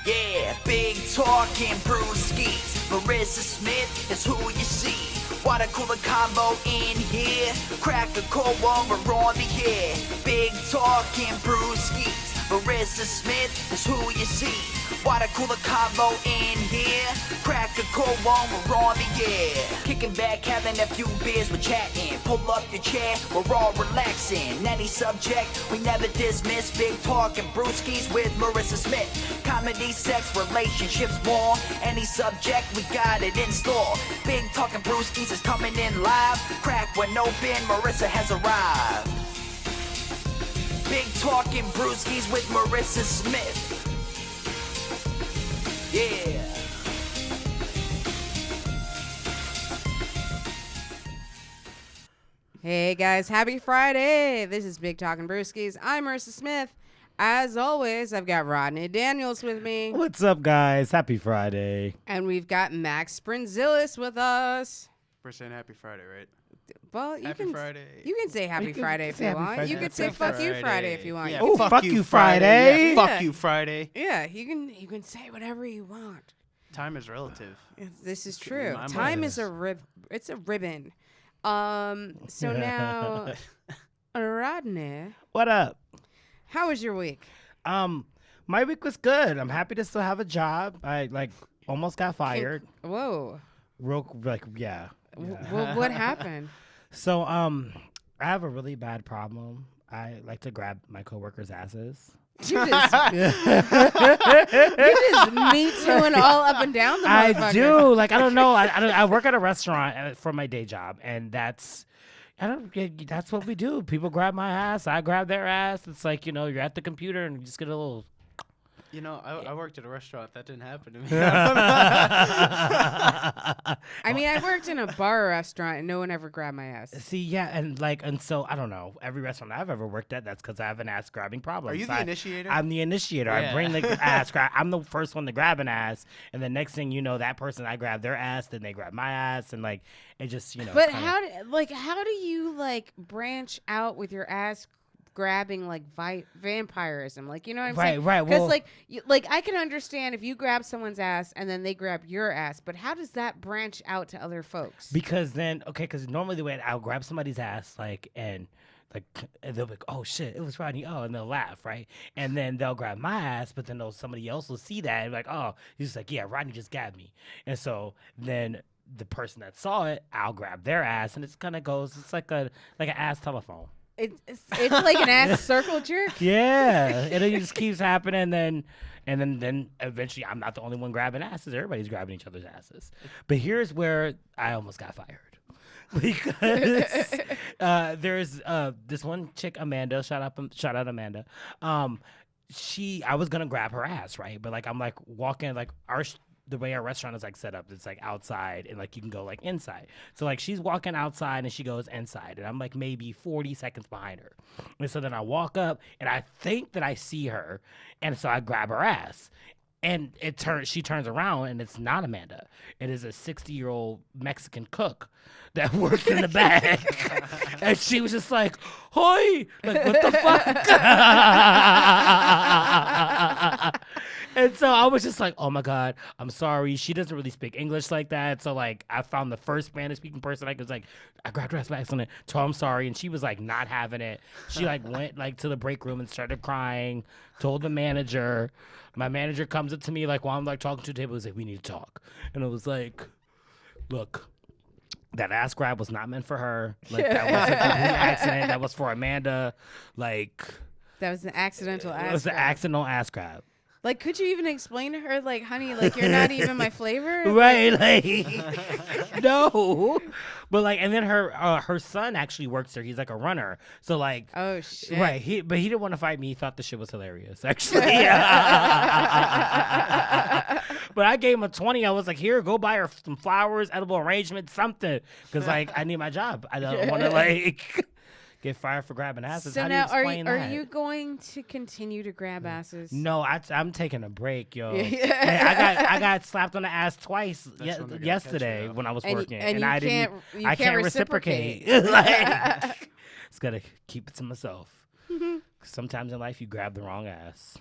Yeah, big talking Brewskis. Marissa Smith is who you see. Water cooler combo in here. Crack a cold one, we're on the air. Big talking Brewskis. Marissa Smith is who you see. Water cooler combo in here. Crack a cold one, we're on the air. Kicking back, having a few beers, we're chatting. Pull up your chair, we're all relaxing. Any subject, we never dismiss. Big talking Brewskis with Marissa Smith. Comedy, sex, relationships, more. Any subject, we got it in store. Big talking Brewskis is coming in live. Crack when open, Marissa has arrived. Big talking Brewskis with Marissa Smith. Yeah. Hey guys, happy Friday. This is Big Talking Brewskis. I'm Marissa Smith. As always, I've got Rodney Daniels with me. What's up, guys? Happy Friday. And we've got Max Sprinzillis with us. We're saying happy Friday, right? Well, you Happy can Friday. You can say happy Friday if you happy want. Friday. You could say Happy fuck you Friday if you want. Yeah, Oh, fuck you Friday. Yeah, fuck you Friday. Yeah, you can say whatever you want. Time is relative. This is true. My Time mind is it's a ribbon. So now Rodney, What up? how was your week? My week was good. I'm happy to still have a job. I almost got fired. Whoa. Yeah. Well, what happened? So I have a really bad problem. I like to grab my coworkers' asses. You just me tooing all up and down the motherfucker. I do. I don't know. I work at a restaurant for my day job, and that's what we do. People grab my ass. I grab their ass. It's like, you're at the computer and you just get a little. I worked at a restaurant. That didn't happen to me. I mean, I worked in a bar restaurant and no one ever grabbed my ass. See, yeah, and so I don't know. Every restaurant I've ever worked at, that's because I have an ass grabbing problem. Are you the initiator? I'm the initiator. Yeah. I bring the ass grab. I'm the first one to grab an ass, and the next thing you know, that person, I grab their ass, then they grab my ass, and it just But how do you branch out with your ass grabbing vampirism? You know what I'm saying? Right. Because I can understand if you grab someone's ass and then they grab your ass, but how does that branch out to other folks? Because normally the way I'll grab somebody's ass, and they'll be like, oh shit, it was Rodney, oh, and they'll laugh, right? And then they'll grab my ass, but then somebody else will see that and be like, oh, he's just like, yeah, Rodney just grabbed me. And so then the person that saw it, I'll grab their ass, and it's like an ass telephone. It's like an ass circle jerk. Yeah, and it just keeps happening. And then eventually, I'm not the only one grabbing asses. Everybody's grabbing each other's asses. But here's where I almost got fired. Because there's this one chick, Amanda. Shout out Amanda. I was gonna grab her ass, right? But I'm walking the way our restaurant is set up, it's outside and you can go inside. So she's walking outside and she goes inside, and I'm maybe 40 seconds behind her. And so then I walk up and I think that I see her, and so I grab her ass. And she turns around and it's not Amanda. It is a 60-year-old Mexican cook that works in the back. And she was just like, "Hoi!" What the fuck? And so I was just like, oh my God, I'm sorry. She doesn't really speak English like that. So I found the first Spanish speaking person I was I grabbed her ass back on it, told her I'm sorry. And she was not having it. She went to the break room and started crying, told the manager. My manager comes up to me while I'm talking to the table, was we need to talk. And it was look, that ass grab was not meant for her. That was a complete accident. That was for Amanda. That was an accidental ass grab. It was an accidental ass grab. Could you even explain to her, honey, you're not even my flavor? Right, no. But, and then her son actually works there. He's a runner. So, oh, shit. Right, but he didn't want to fight me. He thought the shit was hilarious, actually. But I gave him a 20. I was like, here, go buy her some flowers, edible arrangement, something. Because, I need my job. I don't want to, get fired for grabbing asses. So How now, do you explain are that? you going to continue to grab asses? No, I'm taking a break, yo. Yeah. I got slapped on the ass twice yesterday when I was working, and I can't reciprocate. Just gotta keep it to myself. Sometimes in life, you grab the wrong ass.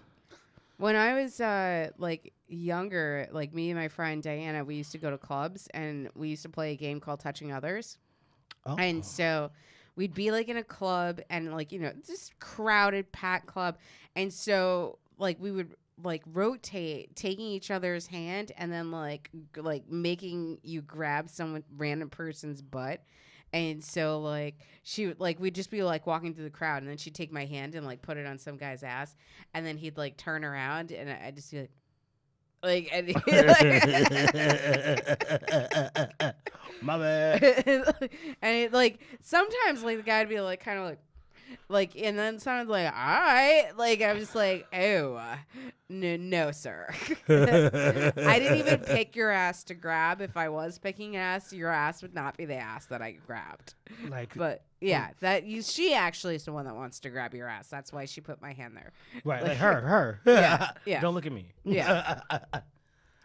When I was like younger, like me and my friend Diana, we used to go to clubs and we used to play a game called Touching Others. Oh. And so we'd be like in a club and like, just crowded, packed club. And so like we would like rotate taking each other's hand and then like making you grab some random person's butt. And so like she would like we'd just be like walking through the crowd and then she'd take my hand and like put it on some guy's ass and then he'd like turn around and I'd just be like and My bad. and it like sometimes like the guy'd be like kind of like and then someone's like, all right, like I'm just like, oh no sir. I didn't even pick your ass to grab. If I was picking ass, your ass would not be the ass that I grabbed. Like, But yeah, she actually is the one that wants to grab your ass. That's why she put my hand there. right, like her. Yeah. Don't look at me. Yeah.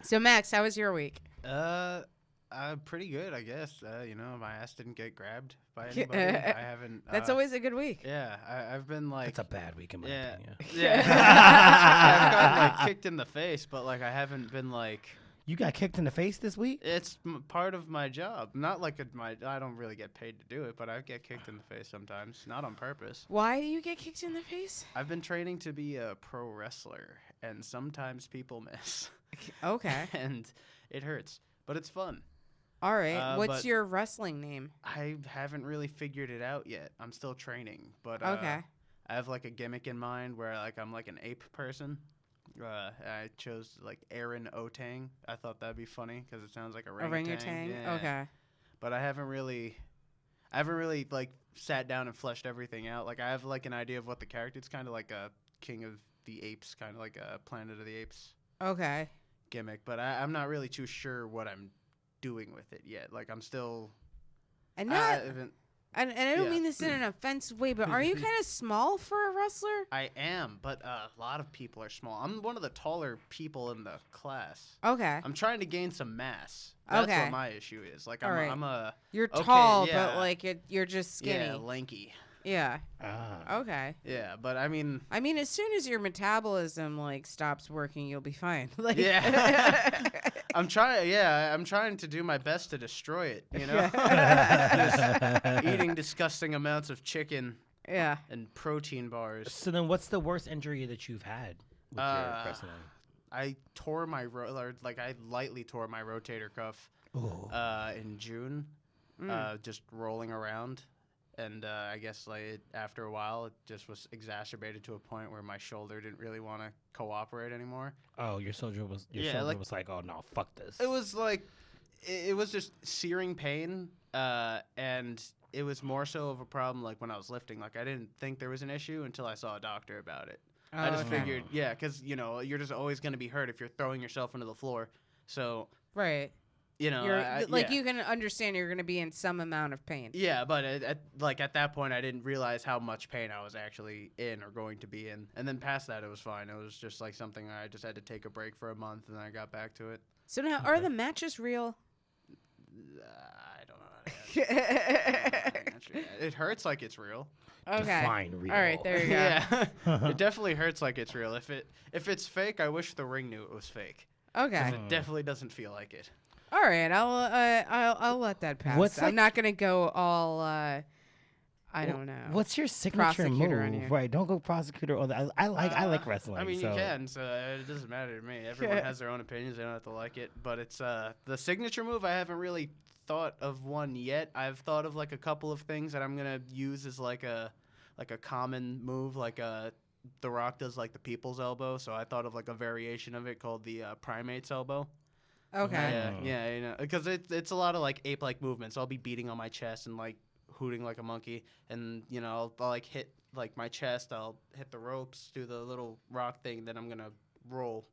So Max, how was your week? Pretty good, I guess. My ass didn't get grabbed by anybody. I haven't. That's always a good week. Yeah, I've been like. It's a bad week in my opinion. Yeah. I've gotten like kicked in the face, but like I haven't been like. You got kicked in the face this week? It's part of my job. Not like I don't really get paid to do it, but I get kicked in the face sometimes. Not on purpose. Why do you get kicked in the face? I've been training to be a pro wrestler, and sometimes people miss. Okay. And it hurts, but it's fun. All right. What's but your wrestling name? I haven't really figured it out yet. I'm still training, but Okay. I have like a gimmick in mind where like I'm like an ape person. I chose like Aaron Otang. I thought that'd be funny because it sounds like Orangutan. Yeah. Okay. But I haven't really like sat down and fleshed everything out. Like I have like an idea of what the character. It's kind of like a King of the Apes, kind of like a Planet of the Apes Okay. gimmick. But I'm not really too sure what I'm doing with it yet. Like I'm still. And not. I I don't mean this in an offensive way, but are you kind of small for a wrestler? I am, but a lot of people are small. I'm one of the taller people in the class. Okay. I'm trying to gain some mass. That's Okay. what my issue is. Like All right. I'm a You're okay, tall, yeah. but like you're just skinny. yeah, lanky. Yeah. Ah. Okay. Yeah, but I mean, As soon as your metabolism like stops working, you'll be fine. Like, yeah. I'm trying to do my best to destroy it, Just eating disgusting amounts of chicken yeah. and protein bars. So then what's the worst injury that you've had with your wrestling? I tore my I lightly tore my rotator cuff in June, just rolling around. And I guess after a while, it just was exacerbated to a point where my shoulder didn't really want to cooperate anymore. Oh, your shoulder was like, oh no, fuck this. It was like, it was just searing pain, and it was more so of a problem like when I was lifting. Like I didn't think there was an issue until I saw a doctor about it. I just figured, because you're just always going to be hurt if you're throwing yourself into the floor. So Right. you know, you can understand you're going to be in some amount of pain. Yeah, but at that point, I didn't realize how much pain I was actually in or going to be in. And then past that, it was fine. It was just like something I just had to take a break for a month, and then I got back to it. So now, are the matches real? I don't know how to answer that. It hurts like it's real. Okay. Define real. All right, there you go. Yeah, it definitely hurts like it's real. If it's fake, I wish the ring knew it was fake. Okay. It definitely doesn't feel like it. All right, I'll let that pass. I'm not gonna go all. I don't know. What's your signature Prosecutor on you. move? Right, don't go prosecutor. I like wrestling. I mean, so. you can, so it doesn't matter to me. Everyone has their own opinions. They don't have to like it. But it's the signature move. I haven't really thought of one yet. I've thought of like a couple of things that I'm gonna use as like a common move, like The Rock does like the people's elbow. So I thought of like a variation of it called the primate's elbow. Okay. Yeah, because it's a lot of like ape-like movements. I'll be beating on my chest and like hooting like a monkey, and I'll like hit like my chest. I'll hit the ropes, do the little rock thing, then I'm gonna roll,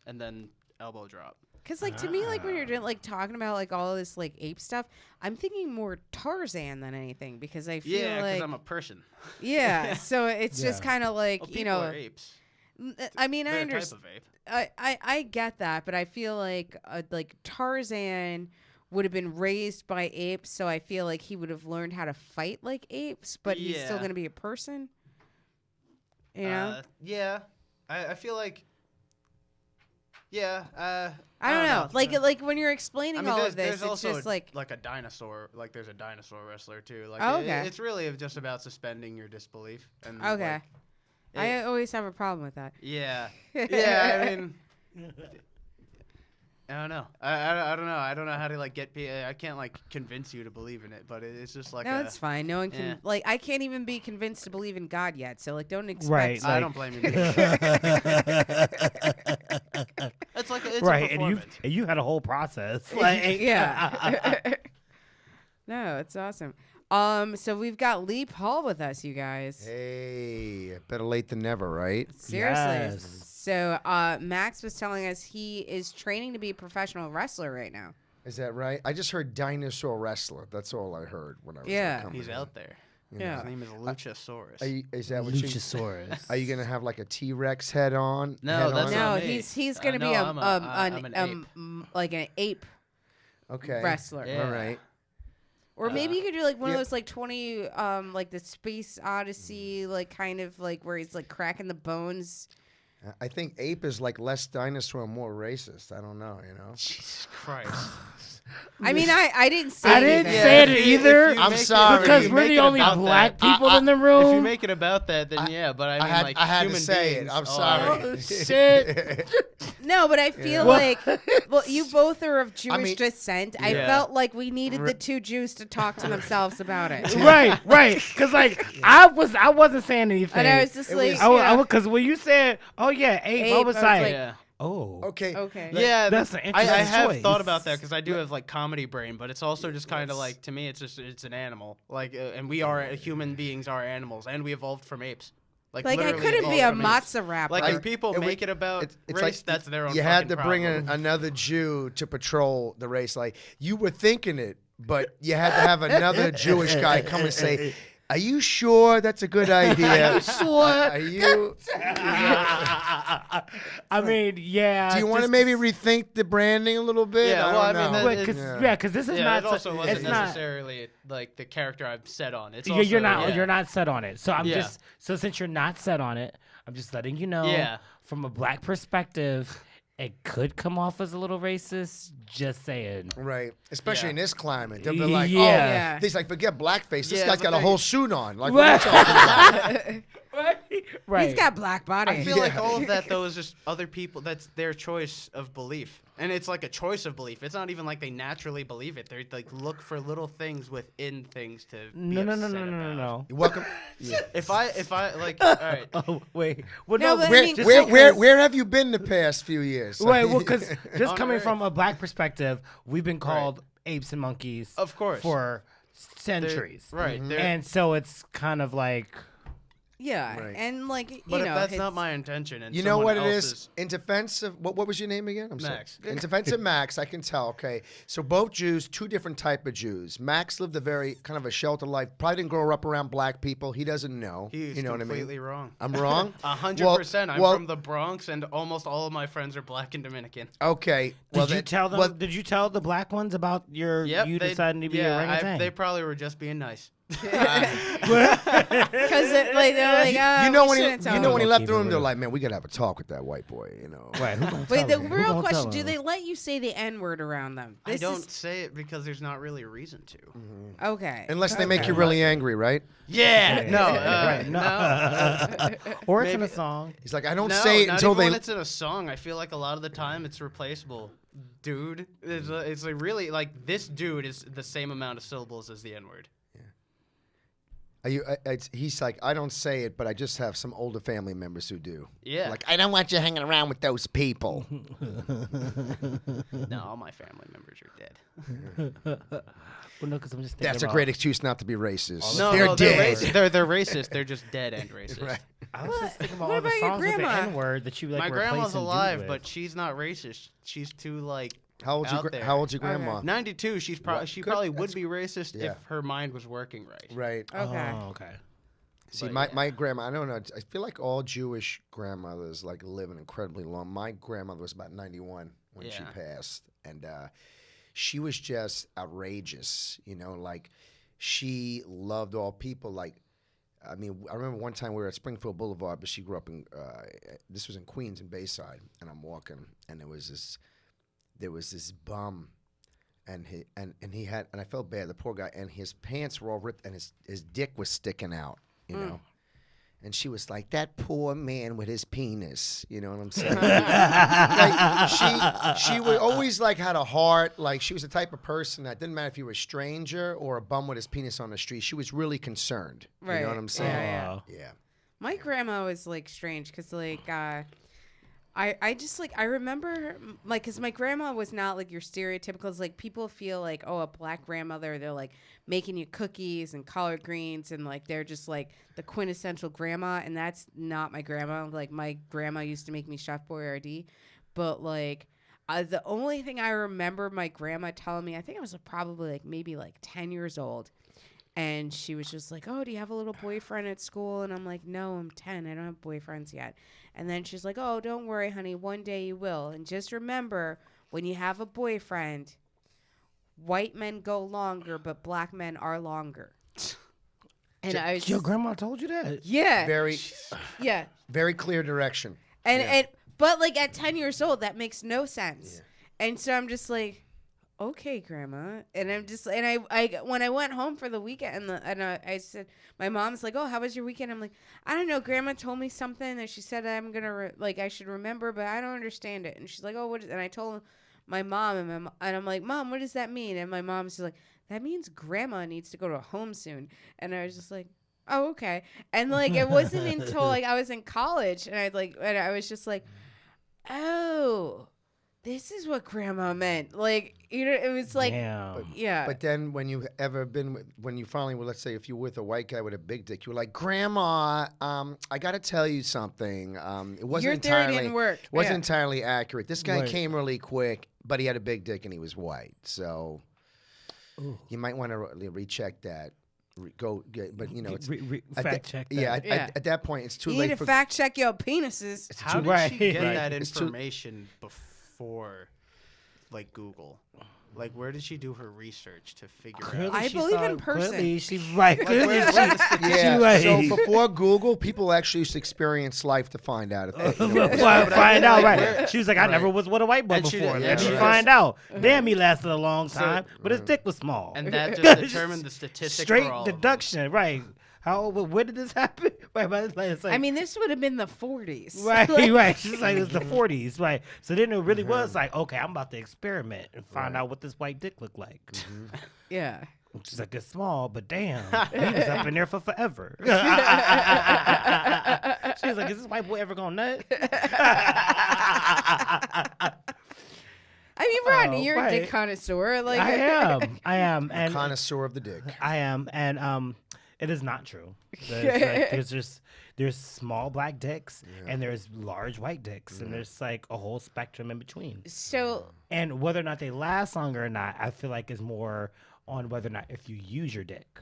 and then elbow drop. Because like to me, like when you're doing like talking about like all of this like ape stuff, I'm thinking more Tarzan than anything because I feel Yeah, because like I'm a person. yeah. So it's just kind of like Well, people are apes. I mean, They're I a type understand. of ape. I get that, but I feel like Tarzan would have been raised by apes, so I feel like he would have learned how to fight like apes, but he's still Yeah. going to be a person. You know? Yeah, I feel like Yeah. I don't know. Like when you're explaining all of this, there's it's also just like a dinosaur. Like there's a dinosaur wrestler too. Like Oh, okay. it's really just about suspending your disbelief. And okay. like, I always have a problem with that. yeah. Yeah. I mean. I don't know. I don't know. I don't know how to like get. I can't like convince you to believe in it, but it's just like. No, it's fine. No one can Yeah. like. I can't even be convinced to believe in God yet. So like, don't expect. Right, I like- don't blame you. It's like it's right, a and you performance. and you had a whole process. Like, yeah. No, it's awesome. So we've got Lee Paul with us, you guys. Hey, better late than never, right? Seriously. Yes. So Max was telling us he is training to be a professional wrestler right now. Is that right? I just heard dinosaur wrestler. That's all I heard when I was Yeah. coming He's in. out there. Yeah. His name is Luchasaurus. Is that what you? Luchasaurus. Are you gonna have like a T-Rex head on? No, head that's on? not No, me. he's gonna no, be I'm an ape. like an ape Okay. wrestler. Yeah. All right. Or maybe you could do like one of yeah. those like 20 like the Space Odyssey like kind of like where he's like cracking the bones. I think ape is like less dinosaur and more racist. I don't know. You know. Jesus Christ. I mean I didn't say I didn't anything. say it if you- either. if you I'm make it- sorry. because if you we're make the it only about black that- people in the If room. you make it about that, then yeah. But I mean, like I had human to say beings it. I'm are- sorry. Oh, shit. No, but I feel Well- like well you both are of Jewish mean- descent. I Yeah. felt like we needed the two Jews to talk to themselves about it. right. Because like I wasn't saying anything. And I was just like, Because when you said, "Oh yeah, ape," I was like, Yeah. "Oh, Okay. okay. Yeah, That's an I interesting have choice. thought about that because I do have like comedy brain, but it's also just kind of like to me, it's an animal. Like, and we are human beings are animals, and we evolved from apes. Like I literally couldn't be evolved a from apes. matzah rapper. Like I- if people it would- make it about It's race, like that's their own. You had to fucking bring problem. another Jew to patrol the race. Like you were thinking it, but you had to have another Jewish guy come and say, "Are you sure that's a good idea? Are you? I mean, yeah. Do you want to just- maybe rethink the branding a little bit? Yeah, I well, don't I mean, know. that- Wait, cause, Yeah. yeah, because this is Yeah, not. it also wasn't it's not. necessarily like the character I've set on. It's Yeah, also, you're not. yeah. You're not set on it. So I'm Yeah. just. So since you're not set on it, I'm just letting you know. Yeah. From a black perspective, it could come off as a little racist. Just saying. Right, especially Yeah. in this climate, they'll be like, Yeah. "Oh, Yeah. he's like, forget blackface. This Yeah, guy's but got a they- whole suit on. Like, what are you talking about?" Right. He's got black body. I feel like Yeah. all of that though is just other people. That's their choice of belief, and it's like a choice of belief. It's not even like they naturally believe it. They like look for little things within things to. Be No. upset No. about. You're welcome. Yeah. If I like, all right. Oh wait. Well, No, no. but I Where, mean, just where, because- where have you been the past few years? Right. Well, because just On coming Earth. from a black perspective, we've been called apes and monkeys. Of course. For They're- centuries. right? they're- And so it's kind of like. yeah, Right. and like you but if know, that's it's- not my intention, and You know someone what it else's- is? In defense of what was your name again? I'm Max. sorry. In defense of Max, I can tell. Okay, so both Jews, two different type of Jews. Max lived a very kind of a sheltered life. Probably didn't grow up around black people. He doesn't know. He's you know what I completely mean? wrong. I'm wrong. 100%. I'm well- from the Bronx, and almost all of my friends are black and Dominican. Okay. Did you tell them? well, Did you tell the black ones about you they- deciding to be yeah, a orangutan? they probably were just being nice. because like they're like you know we when shouldn't tell you know him. when he Keep left it the room, they're real. like, "Man, we gotta have a talk with that white boy." You know. Right. Who gonna Wait, tell the him? Who real gonna question: tell do him? they let you say the N word around them? I This don't is- say it because there's not really a reason to. okay. Unless they make you really angry, right? Yeah, no, Right, no. Or it's in a Maybe- song. He's like, I don't No, say it not until even they. when it's in a song. I feel like a lot of the time it's replaceable. Dude, it's like really like this dude is the same amount of syllables as the N word. Are you, he's like, I don't say it, but I just have some older family members who do. Yeah. Like, I don't want you hanging around with those people. No, all my family members are dead. Well, no, because I'm just thinking That's a about- great excuse not to be racist. No, they're no, dead. They're racist. They're just dead and racist. Right. I was just thinking about What all the about your songs with the grandma? N-word that you like My replacing grandma's dude alive, with. but she's not racist. She's too like How old's your out there. How old's your grandma? 92. She Well, probably good. would be racist yeah. if her mind was working right. Right. Okay. Oh, okay. See, But my, yeah. my grandma, I don't know. I feel like all Jewish grandmothers like live an incredibly long. My grandmother was about 91 when she Yeah. passed, and she was just outrageous. You know, like she loved all people. Like I mean, I remember one time we were at Springfield Boulevard, but she grew up in. This was in Queens in Bayside, and I'm walking, and there was this bum, and he had, and I felt bad, the poor guy, and his pants were all ripped, and his dick was sticking out, you know. And she was like, that poor man with his penis. You know what I'm saying? Like, she would always like had a heart. Like she was the type of person that didn't matter if you were a stranger or a bum with his penis on the street. She was really concerned. Right. You know what I'm saying? Yeah. Yeah. My grandma was like strange because like I just like I remember like because my grandma was not like your stereotypical like people feel like, oh, a black grandmother, they're like making you cookies and collard greens and like they're just like the quintessential grandma, and that's not my grandma. Like my grandma used to make me Chef Boyardee, but like the only thing I remember my grandma telling me, I think I was probably like maybe like 10 years old. And she was just like, oh, do you have a little boyfriend at school? And I'm like, no, I'm 10. I don't have boyfriends yet. And then she's like, oh, don't worry, honey. One day you will. And just remember, when you have a boyfriend, white men go longer, but black men are longer. And I was Your just, grandma told you that? yeah. Very clear direction. And but like at 10 years old, that makes no sense. Yeah. And so I'm just like, okay, grandma. And I'm just, and I when I went home for the weekend, I said, my mom's like, oh, how was your weekend? I'm like, I don't know. Grandma told me something that she said I'm going to, I should remember, but I don't understand it. And she's like, oh, what is, and I told my mom, and I'm like, Mom, what does that mean? And my mom's like, that means grandma needs to go to home soon. And I was just like, oh, okay. And like, it wasn't until like I was in college and I was just like, oh, this is what grandma meant. Like, you know, it was like, Damn. yeah. But then when you when you finally, well, let's say if you're with a white guy with a big dick, you were like, Grandma, I got to tell you something. It wasn't Your theory entirely didn't work. wasn't entirely accurate. This guy Right. came really quick, but he had a big dick and he was white. So you might want to recheck that. But you know, it's Fact check that. Yeah, at that point, it's too You late need to for fact check your penises. How did Right. she get Right. that It's too- information before, like, Google? Like, where did she do her research to figure Clearly out? I she believe saw- in person. Clearly she's right. Like, Clearly where- she- where the Yeah. Right. So before Google, people actually used to experience life to find out. If they, you know, Before I but I find mean, out, like, right? where- She was like, I never was with a white boy And she before. did, Let yeah, me right. find out. Damn, he lasted a long So- time, but his dick was small. And that just determined the statistic Straight for all of them. deduction, right? How? Where did this happen? Right, but it's like, I mean, this would have been the 40s. right, Like, right. She's like, it's the 40s, right? So then it really was like, okay, I'm about to experiment and find out what this white dick looked like. Yeah. She's like, it's small, but damn, he was up in there for forever. She's like, is this white boy ever gonna nut? I mean, Rodney, Oh, you're a right. dick connoisseur. Like, I am, and connoisseur of the dick. I am, and it is not true. There's small black dicks and there's large white dicks and there's like a whole spectrum in between. So, And whether or not they last longer or not, I feel like is more on whether or not if you use your dick.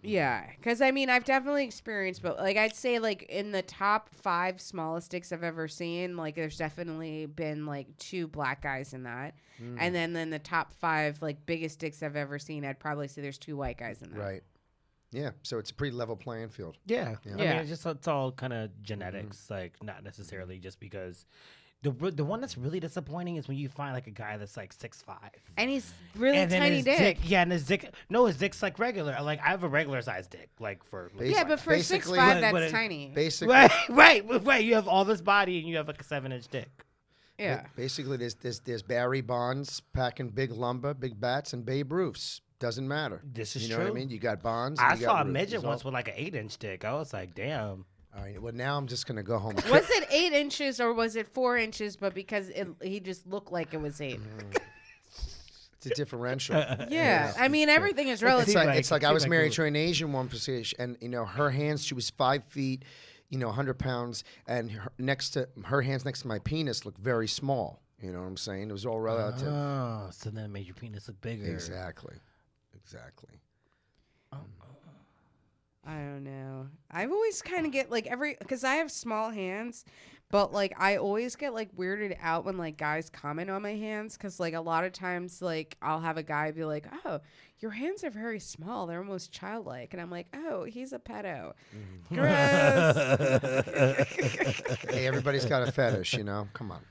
yeah. Because, I mean, I've definitely experienced, but, like, I'd say, like, in the top 5 smallest dicks I've ever seen, like, there's definitely been, like, 2 black guys in that. And then in the top 5, like, biggest dicks I've ever seen, I'd probably say there's 2 white guys in that. Right. Yeah. So it's a pretty level playing field. Yeah. I Yeah. mean, it's all kind of genetics, like not necessarily just because. The one that's really disappointing is when you find like a guy that's like 6'5". And he's really and then tiny his dick. Yeah, and his dick's like regular. Like I have a regular sized dick, like for Yeah, but for Basically- 6'5", But that's it- tiny. Basically, right. You have all this body and you have like a 7-inch dick. Yeah. basically, there's Barry Bonds packing big lumber, big bats, and Babe Ruths. Doesn't matter. This is you know true. what I mean? You got Bonds. and I you got saw a Ruths. midget It's once all- with like an 8-inch dick. I was like, damn. All right. Well, now I'm just gonna go home. Was it 8 inches or was it 4 inches? But because he just looked like it was 8. It's a differential. Yeah. I mean, everything is relative. It's like I was seemed like married it to an Asian woman, and you know her hands. She was 5 feet, 100 pounds, and her hands next to my penis looked very small. You know what I'm saying? It was all relative. Oh, so then it made your penis look bigger. Exactly. I don't know. I've always kind of get like because I have small hands, But like I always get like weirded out when like guys comment on my hands because like a lot of times like I'll have a guy be like, "Oh, your hands are very small. They're almost childlike," and I'm like, "Oh, he's a pedo." Gross. Hey, everybody's got a fetish, you know. Come on.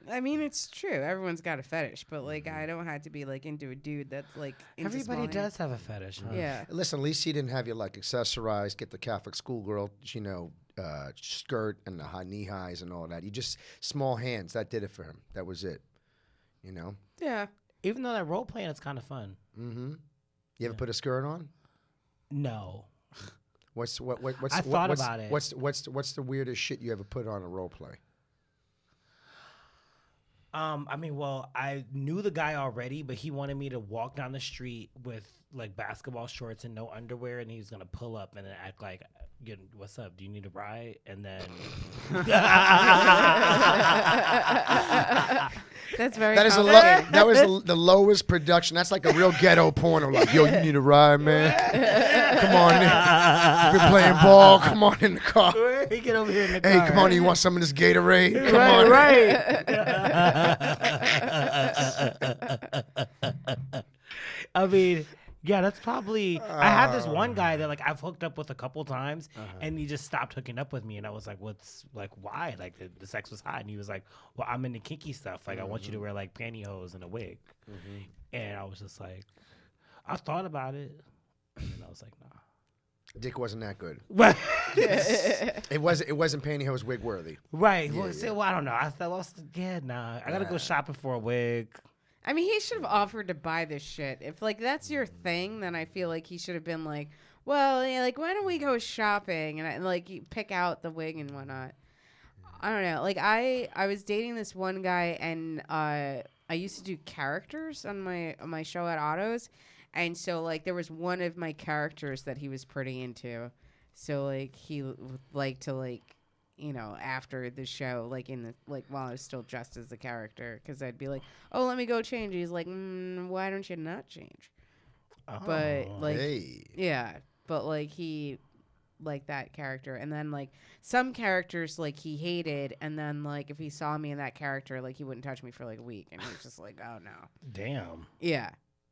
I mean, it's true. Everyone's got a fetish, but like I don't have to be like into a dude that's like into Everybody small does have a fetish. Huh? hands. Yeah. Listen, at least he didn't have you like accessorize, get the Catholic schoolgirl, you know, skirt and the high knee highs and all that. You just small hands. That did it for him. That was it. You know. Yeah. Even though that role playing is kind of fun. Mm-hmm. You ever put a skirt on? No. What's I thought about it. What's the weirdest shit you ever put on a role play? I mean, well, I knew the guy already, but he wanted me to walk down the street with like basketball shorts and no underwear, and he was gonna pull up and then act like, "What's up? Do you need a ride?" And then That's very That is complicated. that was the lowest production. That's like a real ghetto porno. Like, yo, you need a ride, man. Come on, in. Been playing ball. Come on in the car. get over here in the Hey, car. come on, you want some of this Gatorade? Come on. I mean, yeah, that's probably. I had this one guy that like I've hooked up with a couple times, and he just stopped hooking up with me, and I was like, "What's like why?" Like the sex was hot, and he was like, "Well, I'm into kinky stuff. Like I want you to wear like pantyhose and a wig," and I was just like, I thought about it, and then I was like, "Nah." Dick wasn't that good. Right. It wasn't pantyhose wig worthy. Right. Yeah, Well, yeah. see, well, I don't know. I lost. Yeah, nah. I gotta go shopping for a wig. I mean, he should have offered to buy this shit. If like that's your thing, then I feel like he should have been like, well, yeah, like why don't we go shopping and like you pick out the wig and whatnot. I don't know. Like I was dating this one guy and I used to do characters on my show at Autos, and so like there was one of my characters that he was pretty into, so like he would like to like. You know, after the show, like in the while I was still dressed as the character, because I'd be like, "Oh, let me go change." He's like, "Why don't you not change?" But like, Hey. yeah, but like he like that character, and then like some characters like he hated, and then like if he saw me in that character, like he wouldn't touch me for like a week, and he was just like, "Oh no." Damn. Yeah.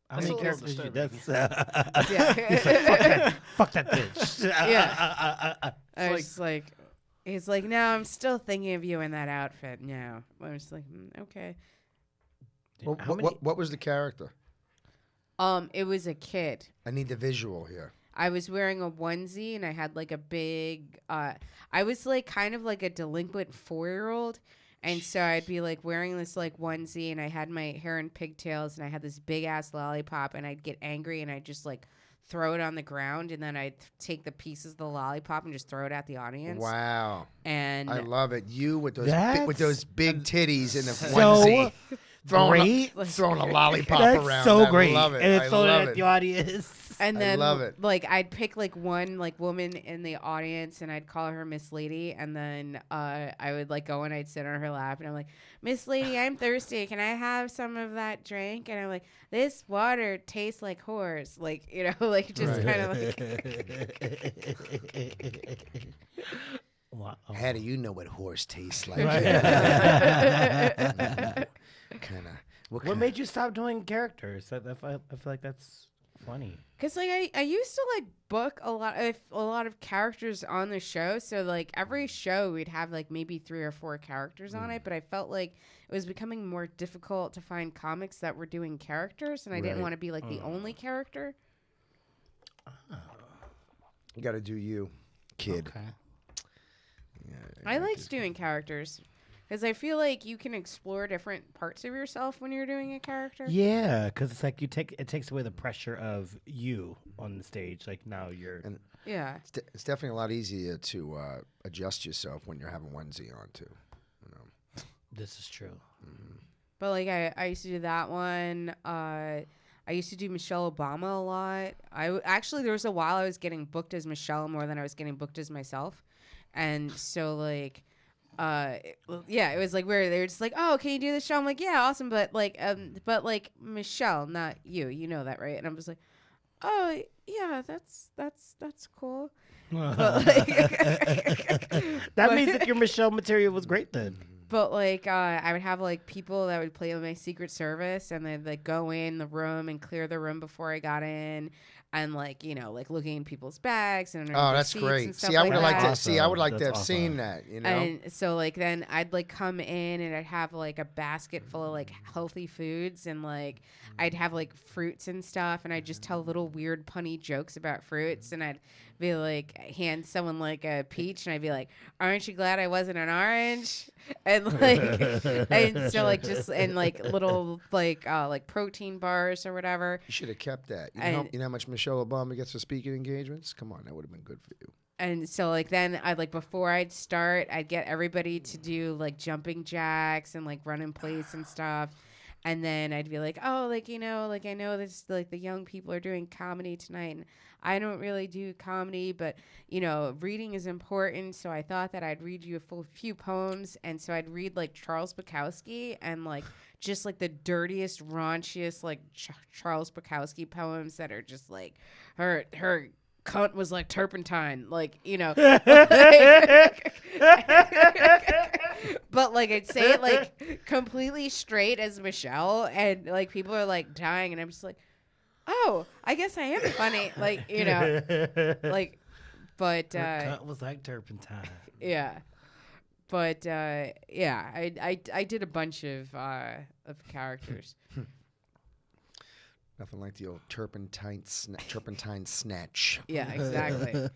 How That's many a little characters you? disturbing. That's Yeah. fuck that bitch. Yeah. I like- was like, he's like, "No, I'm still thinking of you in that outfit." No, I was like, "Okay." Well, How many- what was the character? It was a kid. I need the visual here. I was wearing a onesie and I had like a big. I was like kind of like a delinquent 4-year-old, and so I'd be like wearing this like onesie and I had my hair in pigtails and I had this big ass lollipop and I'd get angry and I'd just like throw it on the ground and then I'd take the pieces of the lollipop and just throw it at the audience. Wow. And I love it. You with those That's big titties in the so onesie. great. Throwing a lollipop That's around. so I great. love it. And I it's throwing it love at it. the audience. And I then, love it. like, I'd pick like one like woman in the audience, and I'd call her Miss Lady, and then I would like go and I'd sit on her lap, and I'm like, "Miss Lady, I'm thirsty. Can I have some of that drink?" And I'm like, "This water tastes like horse," like you know, like just Right. kind of like. Wow. How do you know what horse tastes like? Right. Kind of. What made you stop doing characters? I feel like that's funny. Cause like I used to like book a lot of characters on the show, so like every show we'd have like maybe 3 or 4 characters on it, but I felt like it was becoming more difficult to find comics that were doing characters, and I didn't Right. want to be like the only character. You got to do you, kid. Okay. Yeah, I liked doing characters because I feel like you can explore different parts of yourself when you're doing a character. Yeah, because it's like it takes away the pressure of you on the stage. Like now you're. And Yeah. it's definitely a lot easier to adjust yourself when you're having onesie on too. You know. This is true. But like I used to do that one. I used to do Michelle Obama a lot. Actually there was a while I was getting booked as Michelle more than I was getting booked as myself, and so like, it was like weird. They were just like, "Oh, can you do the show?" I'm like, "Yeah, awesome," but like Michelle, not you. You know that, right? And I'm just like, oh yeah, that's cool. But like, That means that your Michelle material was great then. but like I would have like people that would play with my Secret Service, and they'd like go in the room and clear the room before I got in, and like like looking in people's bags and Oh, that's great. See, I would have liked to. See, I would like to have seen that. You know. And so like then I'd like come in and I'd have like a basket full of like healthy foods, and like I'd have like fruits and stuff, and I'd just tell little weird punny jokes about fruits, and I'd be like hand someone like a peach, and I'd be like, aren't you glad I wasn't an orange? And like and so like just and like little like protein bars or whatever. You should have kept that. You know how much Michelle Obama gets for speaking engagements? Come on, that would have been good for you. And so like then I'd like before I'd start, I'd get everybody to do like jumping jacks and like run in place and stuff. And then I'd be like, oh, like, like I know this, like the young people are doing comedy tonight, and I don't really do comedy, but reading is important. So I thought that I'd read you a few poems. And so I'd read like Charles Bukowski, and like just like the dirtiest, raunchiest, like Charles Bukowski poems that are just like her cunt was like turpentine, like but like I'd say it like completely straight as Michelle, and like people are like dying, and I'm just like, oh, I guess I am funny, like like, but Cut was like turpentine. yeah, but yeah, I did a bunch of characters. Nothing like the old turpentine snatch. Yeah, exactly.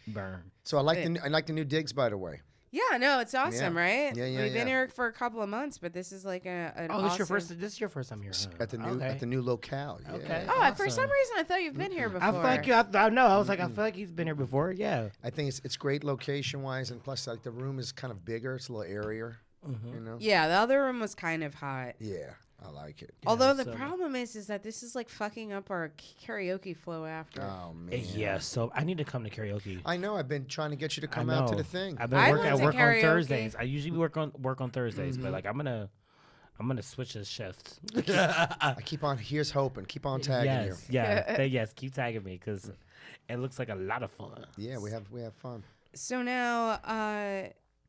Burn. So I like the new digs, by the way. Yeah, no, it's awesome, right? Yeah, We've been here for a couple of months, but this is like an Oh, awesome... this is your first time here. Huh? At the new locale. Yeah. Okay. Oh, for some reason I thought you've been here before. I feel like I know. I was like, I feel like he's been here before. Yeah. I think it's great location wise, and plus like the room is kind of bigger. It's a little airier. Yeah, the other room was kind of hot. Yeah, I like it. Although the problem is that this is like fucking up our karaoke flow after. Oh man. Yeah. So I need to come to karaoke. I know. I've been trying to get you to come out to the thing. I've been I working. I went to work on karaoke. Thursdays. I usually work on Thursdays, but like I'm gonna switch the shift. I keep on. Here's hoping. Keep on tagging you. Yes. Keep tagging me because it looks like a lot of fun. Yeah, we have fun. So now,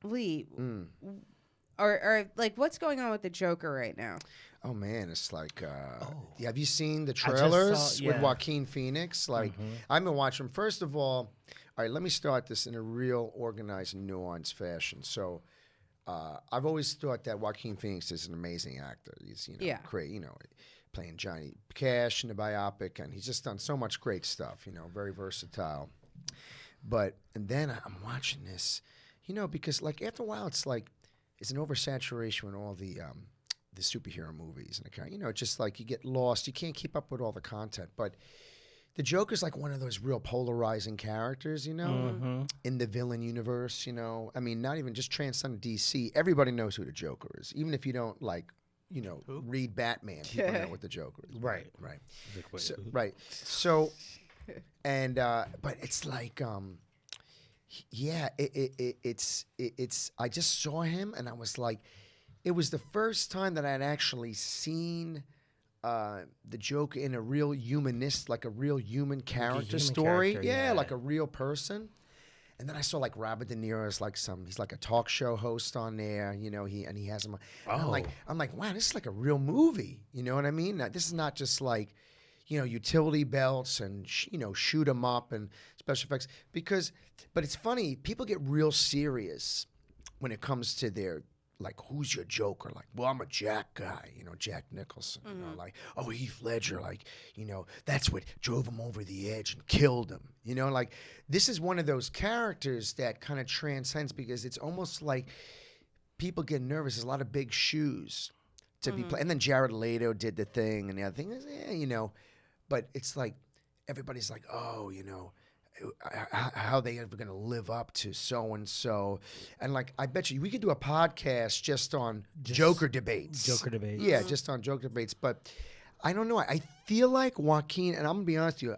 Lee, or like what's going on with the Joker right now? Oh man, it's like, have you seen the trailers with Joaquin Phoenix? Like, I've been watching. First of all right, let me start this in a real organized and nuanced fashion. So, I've always thought that Joaquin Phoenix is an amazing actor. He's great. Playing Johnny Cash in the biopic, and he's just done so much great stuff. Very versatile. And then I'm watching this, because like after a while, it's like it's an oversaturation with all the superhero movies and the kind. It's just like you get lost. You can't keep up with all the content. But the Joker's like one of those real polarizing characters, in the villain universe. I mean, not even just transcending DC. Everybody knows who the Joker is, even if you don't read Batman. People know what the Joker is. Right. So, right. So, and but it's like, it's. I just saw him, and I was like, it was the first time that I had actually seen the Joker in a real like a real human character story. Like a real person. And then I saw like Robert De Niro as like he's like a talk show host on there, he has him. I'm like, wow, this is like a real movie. You know what I mean? Now, this is not just like, utility belts and shoot 'em up and special effects but it's funny, people get real serious when it comes to their like, who's your Joker? Like, well, I'm a Jack guy, Jack Nicholson. Like, oh, Heath Ledger, like, that's what drove him over the edge and killed him. Like, this is one of those characters that kind of transcends because it's almost like people get nervous. There's a lot of big shoes to be played. And then Jared Leto did the thing, and the other thing is, but it's like everybody's like, oh, how they ever going to live up to so and so, and like I bet you we could do a podcast just on Joker debates. Yeah, just on Joker debates. But I don't know. I feel like Joaquin, and I'm gonna be honest with you,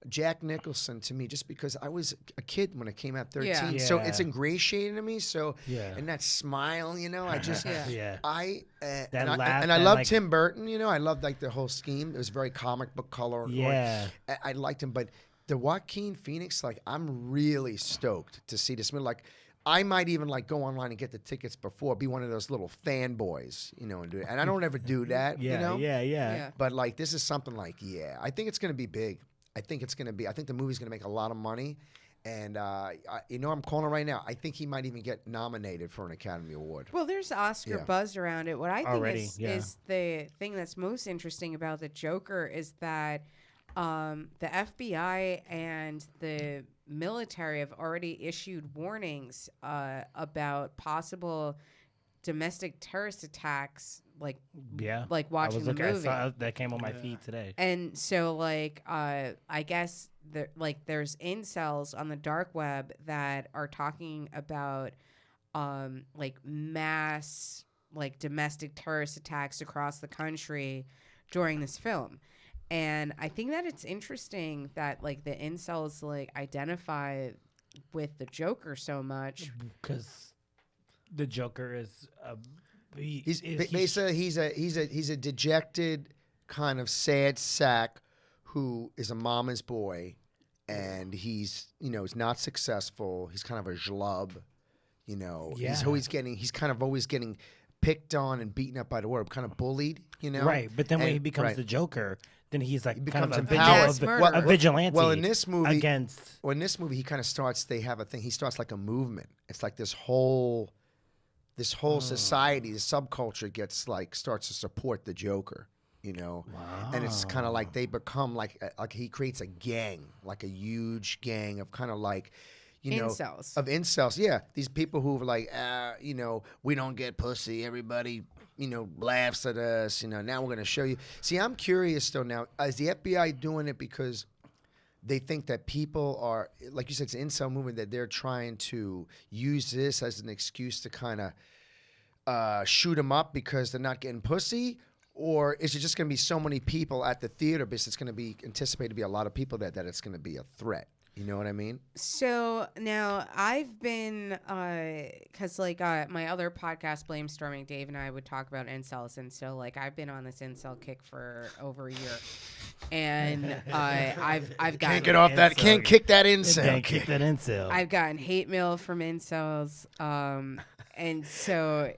Jack Nicholson to me, just because I was a kid when it came out, 13. Yeah. So Yeah. it's ingratiating to me. So Yeah. and that smile, I just Yeah. I That and I laugh, and I that, loved like- Tim Burton. I loved like the whole scheme. It was very comic book color. Yeah. I liked him, but the Joaquin Phoenix, like I'm really stoked to see this movie. Like I might even like go online and get the tickets before, be one of those little fanboys, and do it. And I don't ever do that, Yeah. Yeah. But like this is something like, I think it's gonna be big. I think the movie's gonna make a lot of money. And I'm calling it right now. I think he might even get nominated for an Academy Award. Well, there's Oscar Yeah. buzz around it. What I think Already, is, yeah. is the thing that's most interesting about the Joker is that the FBI and the military have already issued warnings about possible domestic terrorist attacks, like Yeah. like watching I was the looking. movie. I saw that came on my feed today. And so, like, I guess there's incels on the dark web that are talking about, like mass, like domestic terrorist attacks across the country during this film. And I think that it's interesting that like the incels like identify with the Joker so much. Because the Joker is He's a dejected, kind of sad sack who is a mama's boy, and he's not successful. He's kind of a schlub, He's kind of always getting picked on and beaten up by the world, kind of bullied, right. But then when And- he becomes right. the Joker, then he's like He kind becomes of a, empowered. Mass murderer. a vigilante. Well, in this movie, against he kind of starts. They have a thing. He starts like a movement. It's like this whole society, the subculture starts to support the Joker. And it's kind of like they become like he creates a gang, like a huge gang of kind of like. Incels. Of incels, yeah. These people who are like, we don't get pussy. Everybody, laughs at us. Now we're going to show you. See, I'm curious, though, now. Is the FBI doing it because they think that people are, like you said, it's an incel movement, that they're trying to use this as an excuse to kind of shoot them up because they're not getting pussy? Or is it just going to be so many people at the theater because it's going to be anticipated to be a lot of people that it's going to be a threat? You know what I mean? So now I've been, cause like my other podcast, Blamestorming, Dave and I would talk about incels, and so like I've been on this incel kick for over a year, and I've Can't gotten get off that. incel. Can't kick that incel. can't kick that incel. I've gotten hate mail from incels, and so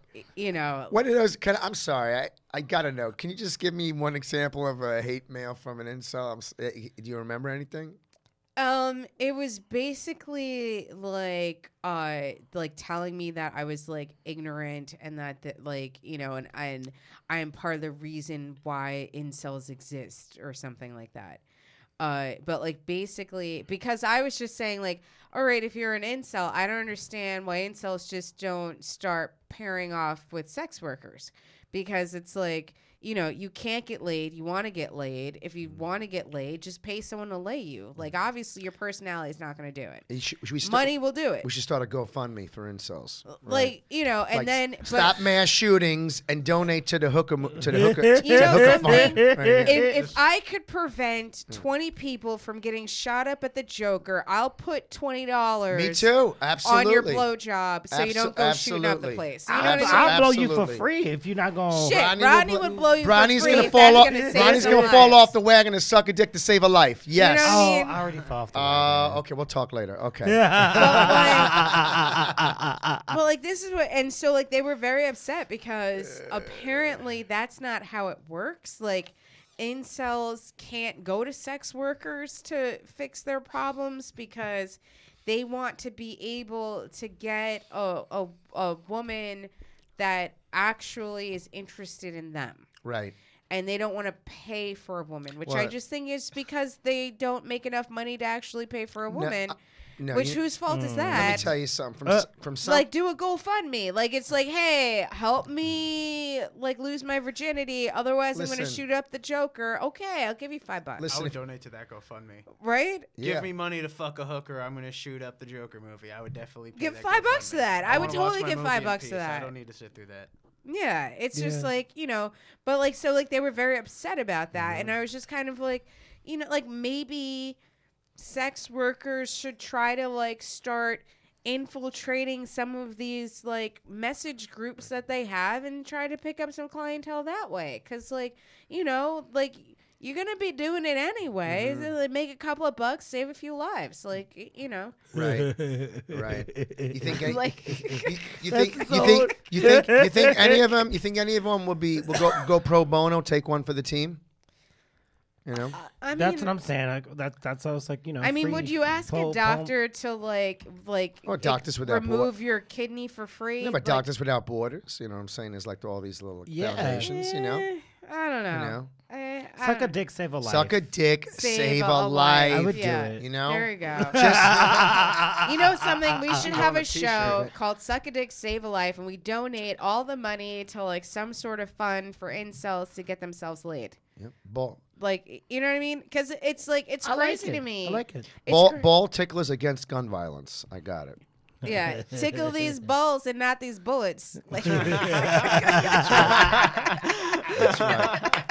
What are those? I'm sorry. I gotta know. Can you just give me one example of a hate mail from an incel? Do you remember anything? It was basically like telling me that I was like ignorant and that like and I am part of the reason why incels exist or something like that. But like basically because I was just saying like, all right, if you're an incel, I don't understand why incels just don't start pairing off with sex workers, because it's like, you can't get laid. You want to get laid. If you want to get laid, just pay someone to lay you. Like, obviously, your personality is not going to do it. Should Money will do it. We should start a GoFundMe for incels. Like, right? and Like, then stop mass shootings and donate to the hooker You know hookup something? fund. Right. if I could prevent 20 people from getting shot up at the Joker, I'll put $20 Me too. Absolutely. on your blowjob so you don't go shooting up the absolutely. place. You know what I mean? I'll blow you for Absolutely. free if you're not going. Shit, Ronnie Rodney will would blow you Ronnie's for free. gonna if fall that's off. gonna save Ronnie's some gonna fall lives. off the wagon and suck a dick to save a life. Yes. know what I Oh, mean? I already fell off the wagon. Okay, we'll talk later. Okay. Well, like this is what, and so like they were very upset because apparently that's not how it works. Like incels can't go to sex workers to fix their problems because they want to be able to get a woman that actually is interested in them. Right. And they don't want to pay for a woman, which I Well, just think is because they don't make enough money to actually pay for a woman. No, Which whose fault is that? Let me tell you something. From some, Like, do a GoFundMe. Like, it's like, hey, help me like lose my virginity. Otherwise, I'm gonna Listen. shoot up the Joker. Okay, I'll give you $5. I listen. would If, donate to that GoFundMe. Right? yeah. Give me money to fuck a hooker. I'm gonna shoot up the Joker movie. I would definitely pay Give that $5 GoFundMe. to that. I would wanna watch totally my give movie $5 in to peace. that. I don't need to sit through that. Yeah, it's just Yeah. like, but like, so like they were very upset about that. And I was just kind of like, like maybe sex workers should try to like start infiltrating some of these like message groups that they have and try to pick up some clientele that way, because like, you know, like you're gonna be doing it anyway. So, like, make a couple of bucks, save a few lives, like, you know. Right. You think Like- you think any of them will go pro bono, take one for the team? You know, I That's mean, what I'm saying. That's what I was like, you know. I mean, free would you ask a doctor to like Or Doctors Without remove your kidney for free? no, but Like, Doctors Without Borders. You know what I'm saying? There's like all these little Yeah. foundations. You know, I don't know. know? I Suck a don't- dick, save a life. suck a dick, save a life. I would Yeah. do it. You know, There you go. just You know something? We should have on a a show t-shirt. called "Suck a Dick, Save a Life," and we donate all the money to like some sort of fund for incels to get themselves laid. yep. ball Like, you know what I mean? Because it's like it's I like crazy to it. me. I like it. It's ball, cra- ball ticklers against gun violence. I got it. Yeah, tickle these balls and not these bullets. Like, That's right.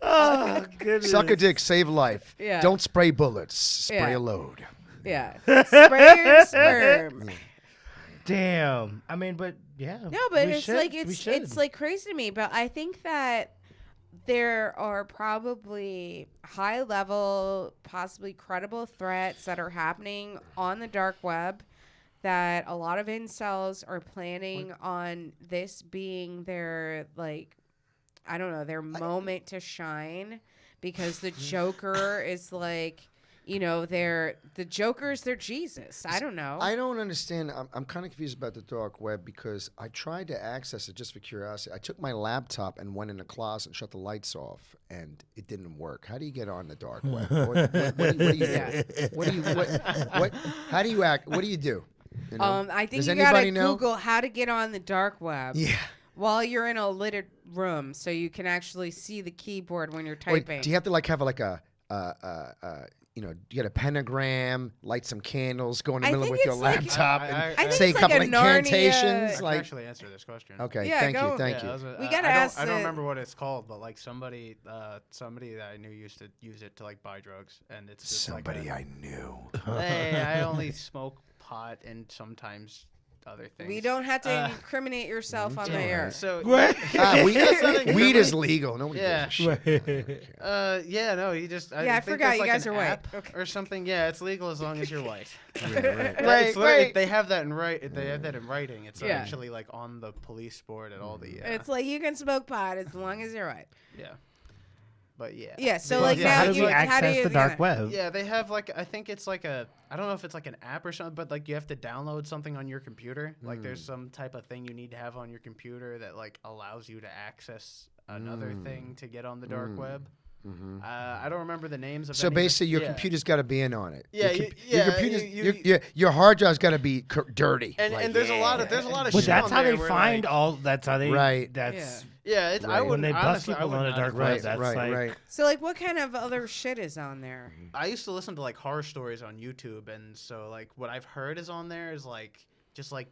Oh, goodness. Suck a dick, save a life. Yeah. Don't spray bullets. Spray Yeah. a load. yeah, spray your sperm. Damn. I mean, but yeah. No, but we it's should. like We it's should. like crazy to me. But I think that there are probably high level, possibly credible threats that are happening on the dark web, that a lot of incels are planning on this being their, like, I don't know, their moment to shine, because the Joker is like, you know, the Joker's their Jesus. I don't know. I don't understand. I'm kind of confused about the dark web because I tried to access it just for curiosity. I took my laptop and went in the closet and shut the lights off, and it didn't work. How do you get on the dark web? What do you do? How do you act? What do you do? You know? I think Does you gotta anybody know? Google how to get on the dark web. Yeah. While you're in a lit room, so you can actually see the keyboard when you're Wait, typing. do you have to like have like a you know, get a pentagram, light some candles, go in the I middle think with your it's like- laptop, I and think say a it's like couple a Narnia- incantations? I can Like, actually answer this question. okay, Yeah, thank go. you, thank Yeah, you. I was- We I gotta don't- ask I don't the- remember what it's called, but like somebody that I knew used to use it to like buy drugs, and it's just Somebody like I knew. hey, I only smoke pot and sometimes other things. We don't have to incriminate yourself on the air. So Weed is legal. Nobody Yeah. gives a shit. yeah, no, he just. I think forgot there's, you like, guys an are white. app Okay. or something. Yeah, it's legal as long as you're white. Right, Right. They have that in They have that in writing. It's Yeah. actually like on the police board at all the. It's like you can smoke pot as long as you're white. yeah. But yeah. Yeah. So They- like So now how do you we access you the dark yeah. web? Yeah, they have like I think it's like I don't know if it's like an app or something, but like you have to download something on your computer. Like there's some type of thing you need to have on your computer that like allows you to access another thing to get on the dark web. I don't remember the names of. So any- basically, your yeah. computer's got to be in on it. Yeah, your, yeah, computer's, you- your hard drive's got to be dirty. And, Like, and there's a lot of But shit that's on how there they where, find like, all. That's how they. Right. That's Yeah, it's, I Right. would when they bust honestly, I people would on the not dark advise web. it. That's right, like. right. So like what kind of other shit is on there? I used to listen to like horror stories on YouTube, and so like what I've heard is on there is like just like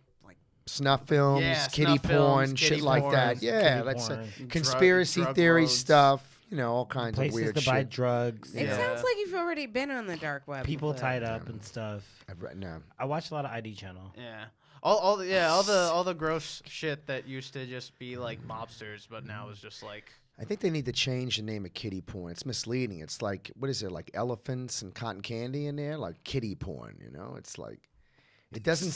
Snuff films, Yeah, kitty snuff films, porn, kitty shit like that. porn, Yeah, kitty that's porn. conspiracy drug theory lords. stuff. You know, all kinds Places of weird to buy shit. drugs. It Yeah. sounds like you've already been on the dark web. People before. tied up and stuff. I've read, no. I watch a lot of ID channel. yeah. All the gross shit that used to just be like mobsters, but now is just like I think they need to change the name of kitty porn. It's misleading. It's like, what is it, like elephants and cotton candy in there? Like kitty porn, you know? It's like, it doesn't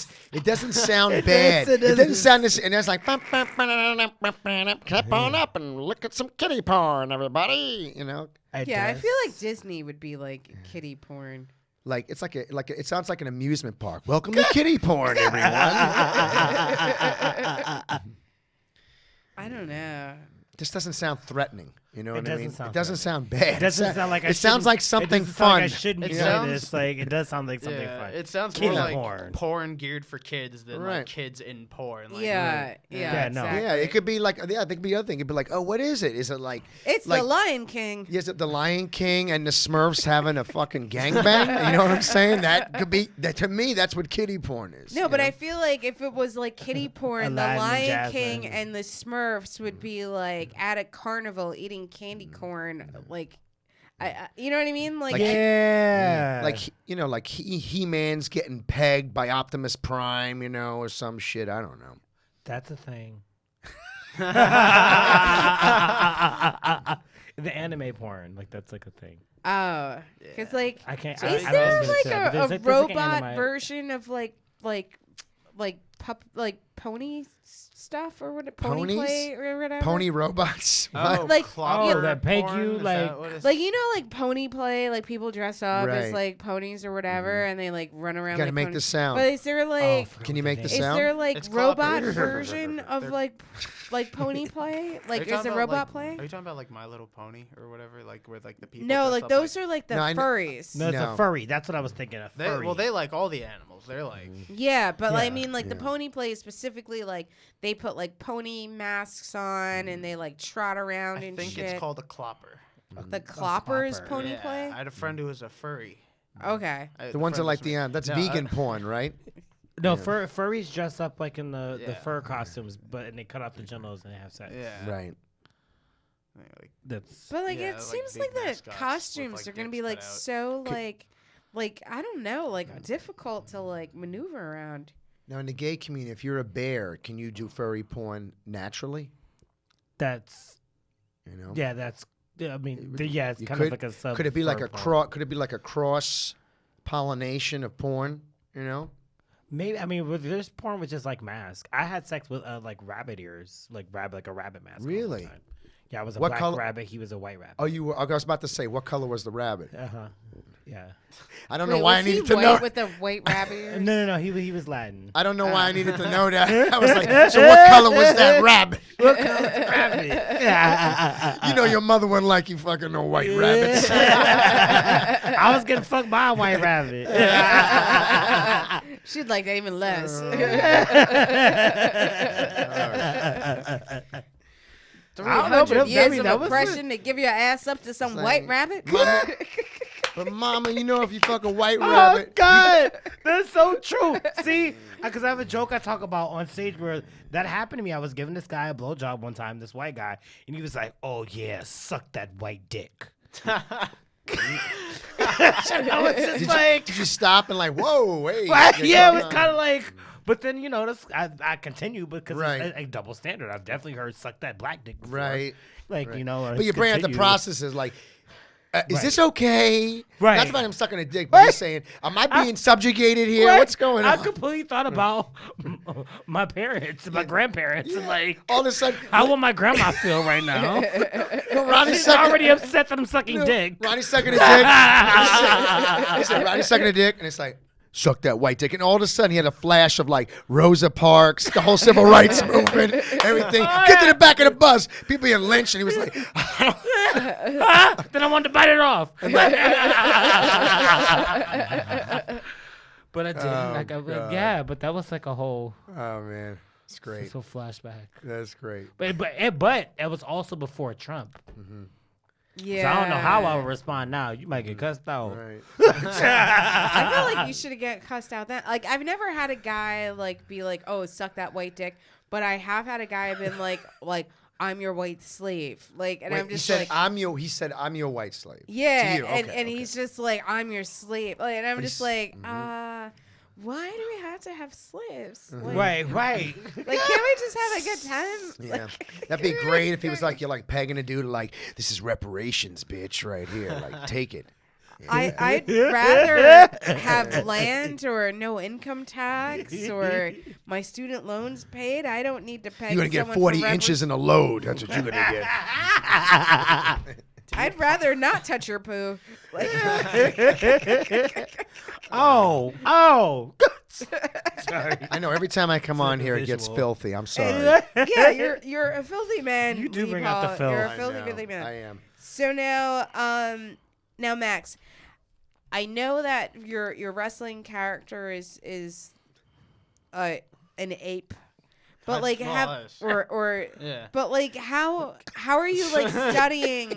sound bad. It doesn't sound this, and it's like, clap on up and look at some kitty porn, everybody. You know? Yeah, I feel like Disney would be like kitty porn. Like it's like it sounds like an amusement park. Welcome to kitty porn, everyone. I don't know. This doesn't sound threatening. You know It what I mean? doesn't sound It doesn't sound bad. It doesn't sound like I it sounds shouldn't- like it something doesn't sound like fun. I shouldn't It be sounds- this. Like it does sound like something fun. It sounds Kitty more like porn. porn geared for kids than Right. like kids in porn. Like, Yeah, Yeah, no. exactly. Yeah, it could be like I think the other thing. It'd be like, oh, what is it? Is it like It's like, the Lion King. Is it the Lion King and the Smurfs having a fucking gangbang? You know what I'm saying? That could be that to me. That's what kitty porn is. No, you but know? I feel like if it was like kitty porn, the Aladdin and Lion Jasmine. King and the Smurfs would be like at a carnival eating candy corn. Like, You know what I mean? Like, Yeah. Like like He-Man's getting pegged by Optimus Prime, or some shit. I don't know. That's a thing. The anime porn, like that's like a thing. oh, because like, I can't. is I there don't even say, like but a there's an robot anime- version of like pony stuff or what? Pony Ponies? play or whatever. Pony robots. Oh, Like- clobber Oh, that peg porn? you, Is like- that what it's- Like like pony play, like people dress up as Right. like ponies or whatever, and they like run around. You got to like make ponies. the sound. But is there Oh, like? I forgot Can you what make the the name Is sound? there like It's robot clobber. version of They're- like pony play? Are Like you is talking there about, robot like- play? Are you talking about like My Little Pony or whatever? Like where like the people. No, dress like up those are like the No, I know- furries. No, it's No. a furry. That's what I was thinking. A They, furry. well, they like all the animals. They're like. Yeah, but I Yeah, mean, like the yeah. pony play specifically, like they put like pony masks on and they like trot around I and think shit. it's called a clopper. The clopper is clopper. pony Yeah, play. I had a friend who was a furry. Okay. The ones that like that's No, vegan porn, right? No, furries dress up like in the Yeah. fur costumes, and they cut off the genitals and they have sex. Yeah. Right. Like, That's But like Yeah, it like seems big like the mascots with, costumes like, are gonna dicks be like cut out. so like I don't know, like difficult to like maneuver around. Now, in the gay community, if you're a bear, can you do furry porn naturally? that's Yeah, that's. I mean, It would- yeah, it's you kind could- of like a sub. Could it be like fur a porn. Could it be like a cross pollination of porn? Maybe I mean, there's porn which is like mask. I had sex with like rabbit ears, like a rabbit mask. all the Really? time. Yeah, I was a What black color- rabbit. He was a white rabbit. Oh, you were. I was about to say, what color was the rabbit? Yeah. I don't Wait, know why I was he needed to white know. with the white rabbit ears? No. He was Latin. I don't know why I needed to know that. I was like, so what color was that rabbit? What color is the rabbit? You know your mother wouldn't like you fucking no white rabbits. I was getting fucked by a white rabbit. She'd like that even less. 300 years of oppression to give your ass up to some Like, white rabbit? Mama, but mama, if you fuck a white Oh rabbit, God, that's so true. See, because I have a joke I talk about on stage where that happened to me. I was giving this guy a blowjob one time, this white guy, and he was like, "Oh yeah, suck that white dick." I was just did you stop and like, whoa, hey? yeah, it was kind of like. But then I continue because Right. it's a double standard. I've definitely heard "suck that black dick" before. Right. Like Right. But But you bring out the processes like, is Right. this okay? Right. Not about him sucking a dick, but he's saying, am I being subjugated here? Right. What's going on? I completely thought about my parents, and my grandparents, and like All of a sudden, how will my grandma feel right now? Ronnie's She's sucking, already upset that I'm sucking dick. Ronnie's sucking a dick. He said, Ronnie's sucking a dick, and it's like, suck that white dick. And all of a sudden, he had a flash of like Rosa Parks, the whole civil rights movement, everything. Get to the back of the bus. People being lynched, and he was like, Then I wanted to bite it off. But I didn't. Oh, God. Yeah, but that was like a whole oh man, it's great. so flashback. That's great. But it was also before Trump. Yeah. So I don't know how I would respond now. You might get cussed out. Right. I feel like you should get cussed out then. Like I've never had a guy like be like, "Oh, suck that white dick," but I have had a guy been like I'm your white slave. Like, and Wait, I'm just he said, like, He said, I'm your white slave. yeah, To you. and Okay, okay. he's just like, I'm your slave. Like, and I'm But just he's- like, why do we have to have slaves? Like, Right. Like, can't we just have a good time? Yeah, Like, that'd be great if he was like, you're like pegging a dude like, this is reparations, bitch, right here. Like, take it. I'd rather have land or no income tax or my student loans paid. I don't need to pay. You're gonna get 40 inches in a load. That's what you're gonna get. I'd rather not touch your poo. Like, Oh. Sorry. I know. Every time I come on here, it gets visual. filthy. I'm sorry. yeah, you're a filthy man. You do Lee bring out the Paul. filth. You're a I filthy, know, filthy man. I am. So now Max, I know that your wrestling character is an ape, but like More or have less. or Yeah. but like how how are you like studying?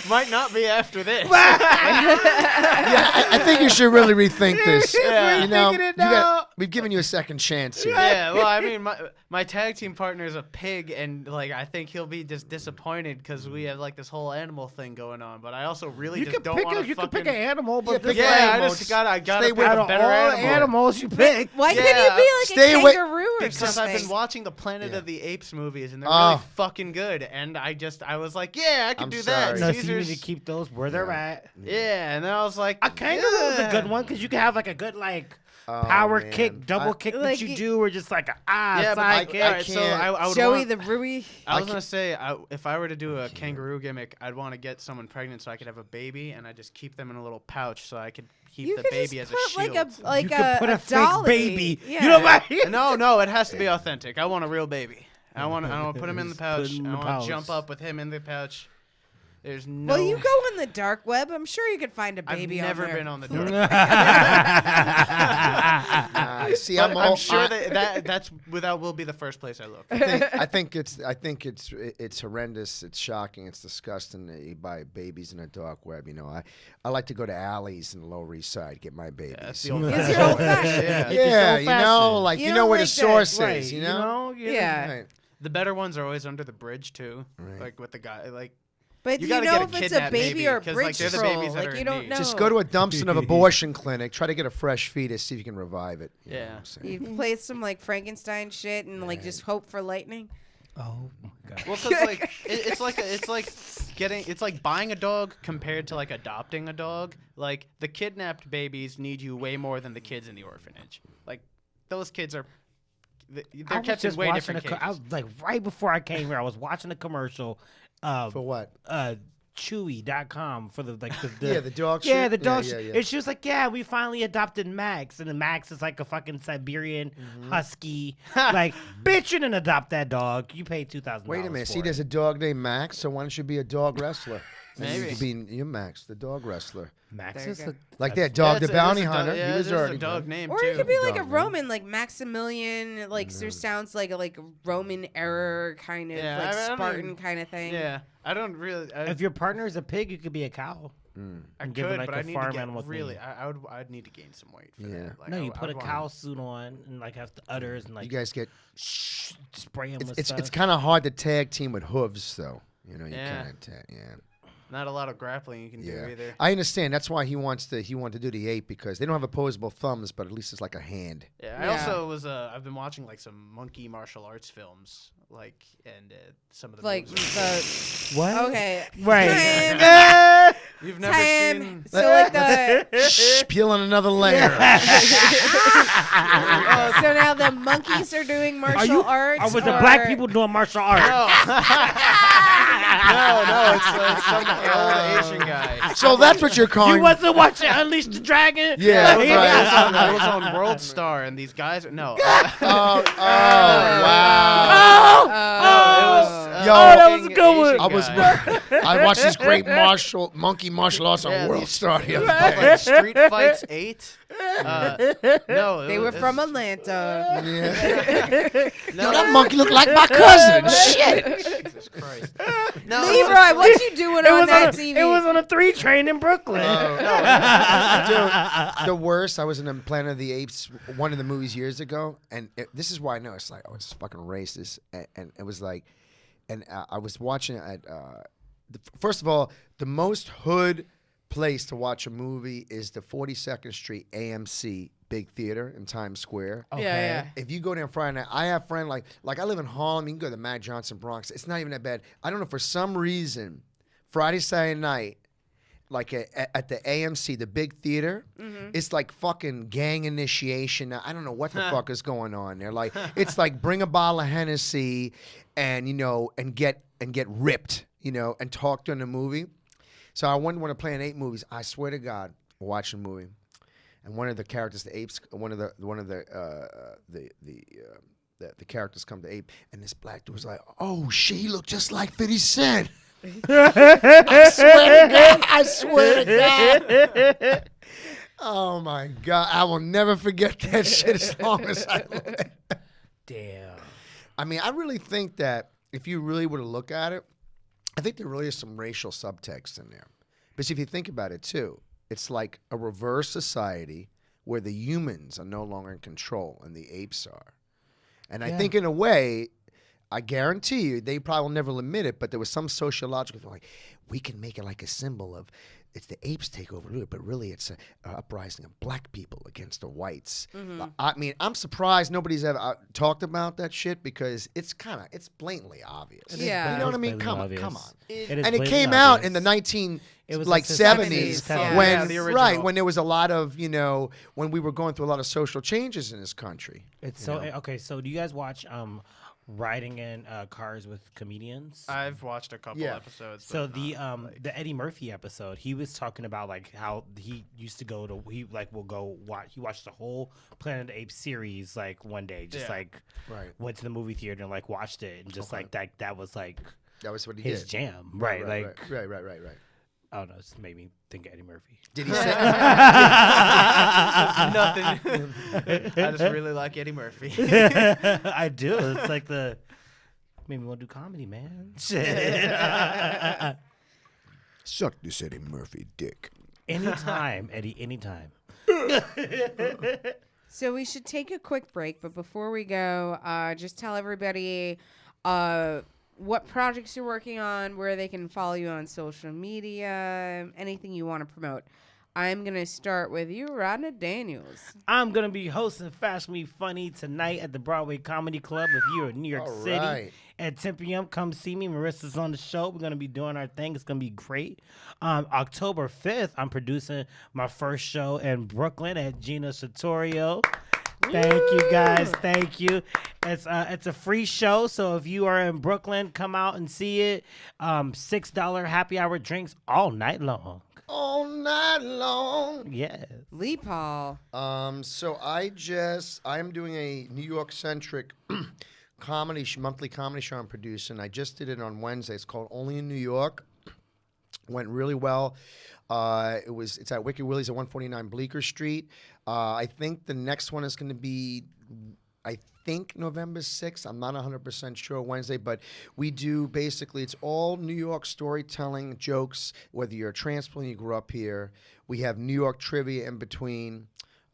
Might not be after this. I think you should really rethink this. Yeah. You know, Rethinking it now. we've given you a second chance here. Yeah, well, I mean, my tag team partner is a pig, and like I think he'll be just disappointed because we have like this whole animal thing going on. But I also really You just can don't pick want a, to you fucking. can pick an animal, but Yeah, this pick an animal, I animal. just gotta Stay pick away out a of better all animal. animals you pick. Why Yeah. couldn't you be like Stay a away- kangaroo or Because something? I've been watching the Planet Yeah. of the Apes movies, and they're Oh. really fucking good. And I was like, yeah, I can I'm do sorry. that. No, so you need Caesar's- to keep those where they're at. Yeah, and then I was like, A kangaroo is a yeah. good one because you can have like a good like Oh, power man. kick, double kick Like that you you- do, or just like a Yeah, but side kick. all right, so I would Joey want, the Rui. I was gonna say, if I were to do a kangaroo gimmick, I'd want to get someone pregnant so I could have a baby, and I just keep them in a little pouch so I could keep You the could baby just as a put shield. like you a could put a fake dolly. baby. Yeah. You know what? No, it has to be authentic. I want a real baby. I want to put him in the Just put pouch. him in I the want pouch. to jump up with him in the pouch. There's no. Well, you go on the dark web. I'm sure you could find a I've baby. never on there. been on the dark. See, But I'm I'm all- sure I- that will be the first place I look. I think it's horrendous. It's shocking. It's disgusting that you buy babies in a dark web. You know, I like to go to alleys in the Lower East Side get my babies. That's the old. It's your old fashioned. Yeah. yeah, It's you know, old-fashioned. like You you don't know where the like that, source Right, is. You know, Yeah. Right. The better ones are always under the bridge too. Right. Like with the guy, like But You do you gotta know get a if it's a kidnapped baby baby, or a 'cause, bridge like, they're the troll? babies that Like are you in don't need. know. Just go to a Dumpster of abortion clinic. Try to get a fresh fetus. See if you can revive it. You know Yeah. what I'm saying? You play some like Frankenstein shit and like just hope for lightning. Oh my god. well, because like it's like buying a dog compared to like adopting a dog. Like the kidnapped babies need you way more than the kids in the orphanage. Like those kids are. They're I was kept in just way watching different I was cages. like right before I came here, I was watching a commercial. For what? Chewy.com for the Yeah, the dog Yeah, shit? the dog Yeah, shit. yeah, yeah. And she was like, yeah, we finally adopted Max. And then Max is like a fucking Siberian Mm-hmm. husky. Like, bitch, you didn't adopt that dog. You paid $2,000. Wait a minute. for See, it. there's a dog named Max. So why don't you be a dog wrestler? And Maybe. you could be you're Max, the dog wrestler. Max There is you go. a Like that dog, Yeah, the it's a- bounty it's a dog- hunter. Yeah, he was there's already a dog done. name Or too. it could be like a Dog, Roman, like Maximilian, like there sounds like a Roman era kind of Yeah, like I don't Spartan even- kind of thing. Yeah, I don't really. If your partner is a pig, you could be a cow. I and give it could, like but a I need farm to get animal really. thing. I'd need to gain some weight. For Yeah. that. Like, No, you I put a would cow want- suit on and like have the udders and like You guys get. spray him with It's stuff. kind of hard to tag team with hooves, though. You know, you Yeah. kind of yeah. Not a lot of grappling you can Yeah, do either. I understand. That's why he wanted to do the ape because they don't have opposable thumbs, but at least it's like a hand. Yeah, I Yeah. also was. I've been watching like some monkey martial arts films, like and some of the Like moves the what? okay, Right. Time. You've never Time. seen. So like the Shh, peeling another layer. so now the monkeys are doing martial Are you? arts. Or was the or- black people doing martial arts? No, it's some old Asian guy. So that's what you're calling. You wasn't watching Unleash the Dragon? Yeah, It was, that's on, right. it was on World Star, and these guys. No. Oh, wow. Yo, that was a good one. I watched this great monkey martial arts on Yeah, World these- Star the other Like day. Street Fights 8. No, They were from Atlanta. Yeah. No, Yo, that monkey looked like my cousin. Shit. Jesus Christ. No, Leroy, what you doing on that TV? It was on a 3 train in Brooklyn. Dude, the worst. I was in the Planet of the Apes, one of the movies years ago, and this is why I know it's like, oh, it's fucking racist, and it was like, and I was watching it at. First of all, the most hood place to watch a movie is the 42nd Street AMC Big Theater in Times Square. Okay. Yeah. If you go there on Friday night, I have friends like I live in Harlem. You can go to the Matt Johnson Bronx. It's not even that bad. I don't know, for some reason, Friday, Saturday night, like at the AMC, the big theater, it's like fucking gang initiation. Now, I don't know what the fuck is going on there. Like it's like bring a bottle of Hennessy and and get ripped, and talk during the movie. So I wouldn't want to play in 8 movies. I swear to God, watching a movie. And one of the characters, the apes, one of the characters come to ape, and this black dude was like, "Oh, she looked just like 50 Cent." I swear to God. Oh my God, I will never forget that shit as long as I live. Damn. I mean, I really think that if you really were to look at it, I think there really is some racial subtext in there. Because if you think about it too, it's like a reverse society where the humans are no longer in control and the apes are. And I think in a way, I guarantee you, they probably will never admit it, but there was some sociological thing like, we can make it like a symbol of, it's the apes take over, but really it's a uprising of black people against the whites. I mean, I'm surprised nobody's ever talked about that shit because it's blatantly obvious. Yeah. You know what I It is mean? blatantly Come on. obvious. And it came out in the 70s, Yeah. when Yeah, the original. right when there was a lot of when we were going through a lot of social changes in this country. It's so okay. So do you guys watch riding in cars with comedians? I've watched a couple episodes. So but the not, like- the Eddie Murphy episode, he was talking about like how he used to go to he watched the whole Planet of the Apes series like one day, just like went to the movie theater and like watched it and just like that was like That was what he his did. jam, Right. Like Right. I don't know, it just made me think of Eddie Murphy. Did he say? Nothing. I just really like Eddie Murphy. I do. It's like the made me want to do comedy, man. Shit. Suck this Eddie Murphy dick. Anytime, Eddie. Anytime. So we should take a quick break, but before we go, just tell everybody what projects you're working on, where they can follow you on social media, anything you want to promote. I'm going to start with you, Rodney Daniels. I'm going to be hosting Fast Me Funny tonight at the Broadway Comedy Club. If you're in New York All City right. at 10 p.m., come see me. Marissa's on the show. We're going to be doing our thing. It's going to be great. October 5th, I'm producing my first show in Brooklyn at Gina Sartorio. Thank you, guys. Thank you. It's a free show, so if you are in Brooklyn, come out and see it. $6 happy hour drinks all night long. All night long. Yes. Lee Paul. So I am doing a New York centric monthly comedy show I'm producing. I just did it on Wednesday. It's called Only in New York. Went really well. It's at Wicked Willie's at 149 Bleecker Street. I think the next one is going to be, November 6th. I'm not 100% sure Wednesday, but we do basically, it's all New York storytelling jokes, whether you're a transplant, you grew up here. We have New York trivia in between.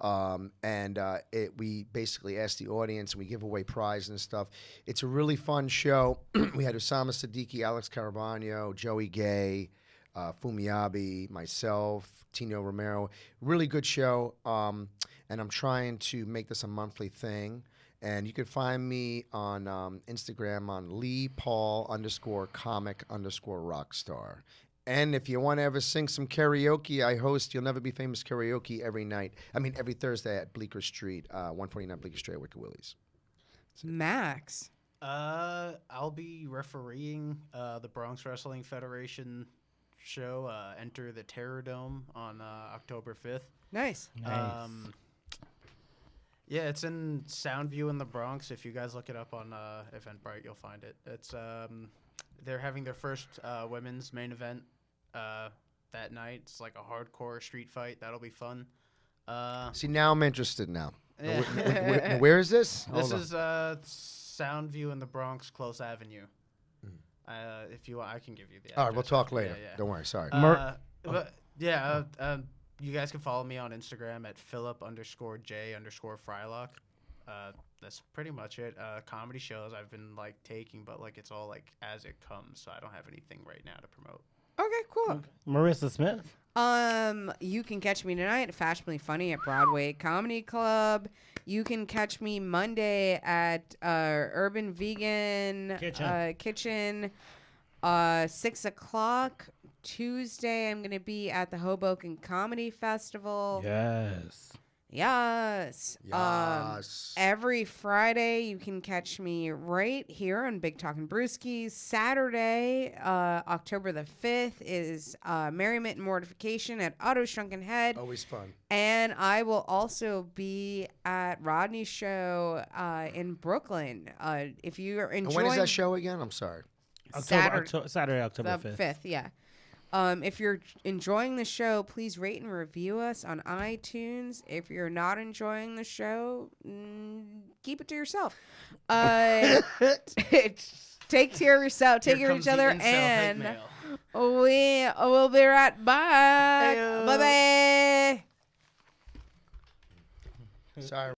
We basically ask the audience and we give away prizes and stuff. It's a really fun show. We had Osama Siddiqui, Alex Carabano, Joey Gay, Fumiabi, myself, Tino Romero. Really good show. And I'm trying to make this a monthly thing. And you can find me on Instagram on LeePaul_comic_rockstar. And if you want to ever sing some karaoke, I host You'll Never Be Famous Karaoke every Thursday at Bleecker Street, 149 Bleecker Street at Wicked Willie's. Max. I'll be refereeing the Bronx Wrestling Federation show, Enter the Terror Dome on October 5th. Nice. Yeah, it's in Soundview in the Bronx. If you guys look it up on Eventbrite, you'll find it. It's they're having their first women's main event that night. It's like a hardcore street fight. That'll be fun. See, now I'm interested now. Yeah. Where is this? This Hold on. is Soundview in the Bronx, Close Avenue. If you want, I can give you the address. All right, we'll talk later. Yeah. Don't worry. Sorry. You guys can follow me on Instagram at Philip_J_Frylock. That's pretty much it. Comedy shows I've been like taking, but like it's all like as it comes, so I don't have anything right now to promote. Okay, cool. Marissa Smith. You can catch me tonight at Fashionably Funny at Broadway Comedy Club. You can catch me Monday at Urban Vegan Kitchen. 6 o'clock. Tuesday, I'm going to be at the Hoboken Comedy Festival. Yes. Yes. Every Friday, you can catch me right here on Big Talkin' Brewskis. Saturday, October the 5th, is Merriment and Mortification at Otto Shrunken Head. Always fun. And I will also be at Rodney's show in Brooklyn. If you are enjoying... And when is that show again? I'm sorry. Saturday, October 5th. Yeah. If you're enjoying the show, please rate and review us on iTunes. If you're not enjoying the show, keep it to yourself. Take care of yourself. Take Here care of comes each the other. incel hate And mail. we'll be right back. Heyo. Bye-bye. Sorry.